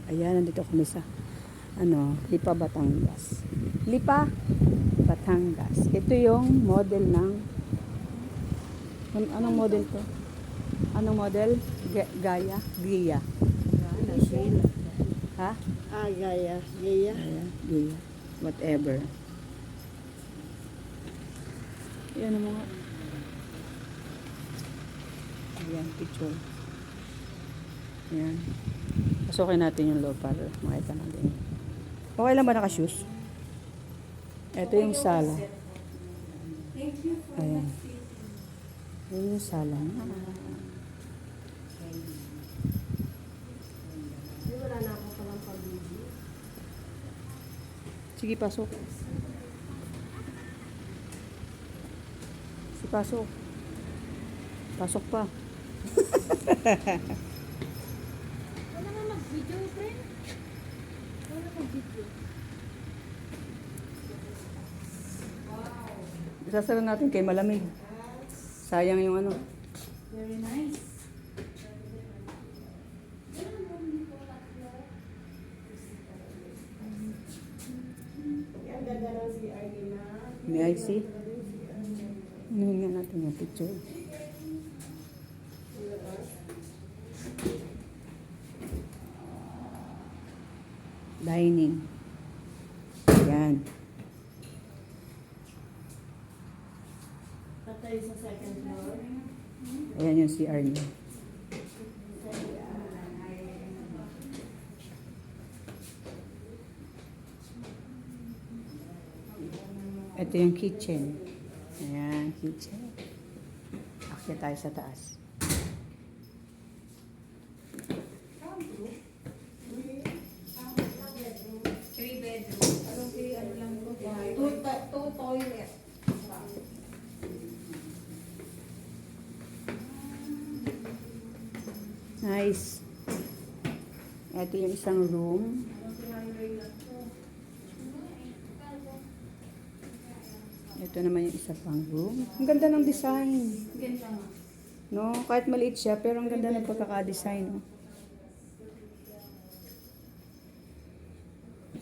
Ayan, nandito kami sa Lipa, Batangas. Lipa, Batangas. Ito yung model ng anong model to? Anong model? Gaya? Gia. Ha? Gaya. Gaya. Gia. Whatever. Ayan ang mga ayan, picture. Ayan. Pasukin natin yung loob para makita natin. Okay lang ba naka-shoes? Ito yung sala. Ayan. Ayan yung sala. Wala na ako palang pag-video. Sige, pasok. Sige, pasok. Pasok pa. Wala na mag-video, friend. Wala mag-video. Isasara natin kay malamig. Sayang yung ano. Very nice. Ang ganda ng si Arlina. May I see? Anuhin nga natin yung picture. Dining. Ayan. Patay sa second floor. Ayan yung CR niya. Ito yung kitchen. Ayan, kitchen. Akyat tayo sa taas. Two toilet. Nice. Ito yung isang room. Ito naman yung isa pang room. Ang ganda ng design. Ganda nga. No, kahit maliit siya, pero ang ganda ng pagkaka-design. No?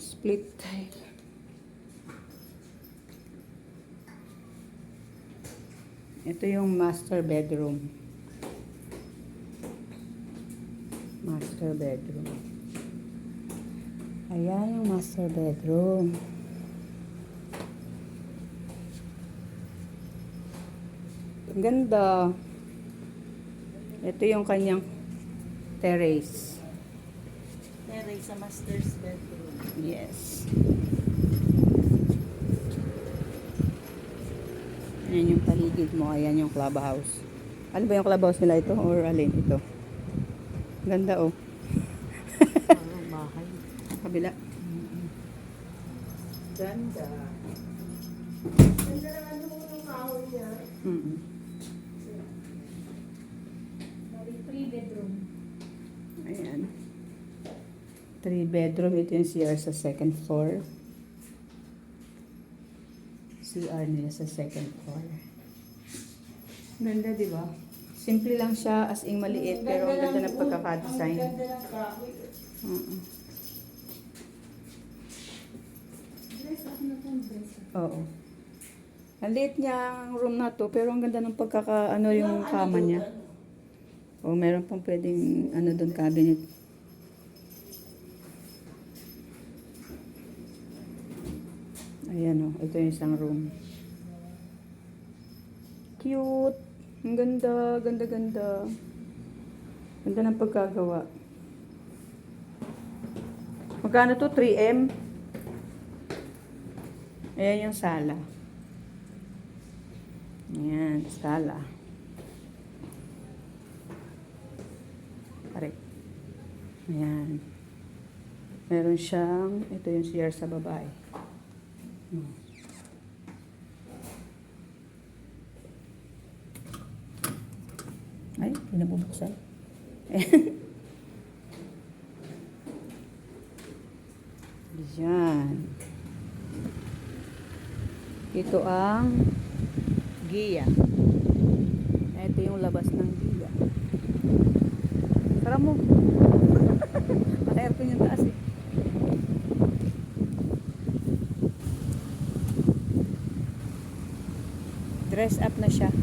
Split tile. Ito yung master bedroom. Master bedroom. Ayan yung master bedroom. Ang ganda. Ito yung kanyang terrace. Meron sa master's bedroom. Yes. Ayan yung paligid mo. Ayan yung clubhouse. Ano ba yung clubhouse nila ito? Or alin ito? Ganda oh. Bahay. Kabila. Ganda. Ganda na ano yung kahoy niya. Mm-mm. 3 bedroom. Ayan. 3 bedroom. Ito yung CR sa second floor. CR nila sa second floor. Ganda, di ba? Simple lang siya, as in maliit, pero ang ganda ng pagkaka-design. Ang ganda ng kahoy. Mm-mm. Dress up na itong dress up. Oo. Ang liit niya ang room na to, pero ang ganda ng yung kama niya. O meron pang pwedeng doon cabinet. Ayan o, ito yung isang room. Cute. Ang ganda, ganda, ganda. Ganda ng pagkagawa. Magkano to? 3M? Ayan yung sala. Ayan, sala. Correct. Ayan. Meron siyang, ito yung CR sa babae. Ay, pinabubuksan. Diyan. Ito ang Gia. Ito yung labas ng Gia. Tara mo. Naka-aircon yung taas. Dress up na siya.